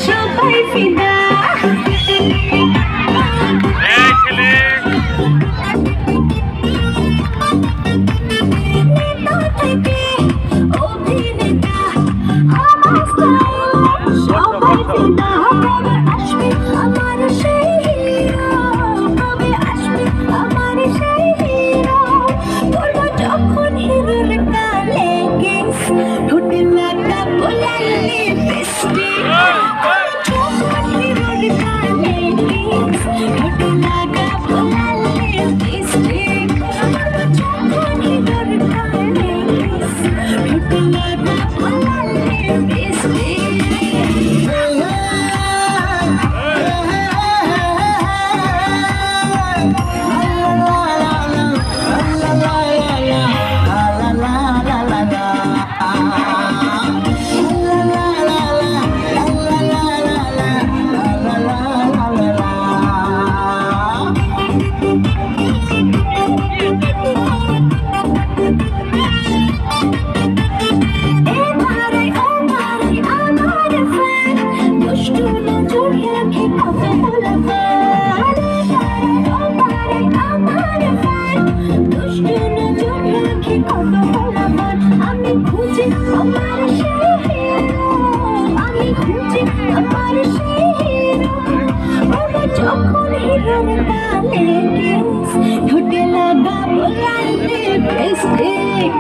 সবাই ফিদা নেতা থেকে অভিনেতা আমার স্টাইল সবাই ফিদা কবে আসবে আমার সেই হিরো কবে আসবে আমার সেই হিরো করবো যখন হিরোর কালে কিস ঠোঁটে লাগা গোলাল লিপস্টিক যখন হিরোর কালে কিস ঠোঁটে লাগা গোলাল লিপস্টিক করবো যখন হিরোর কালে কিস ঠোঁটে লাগা গোলাল লিপস্টিক যখন হিরোর কালে কিস ঠোঁটে লাগা গোলাল লিপস্টিক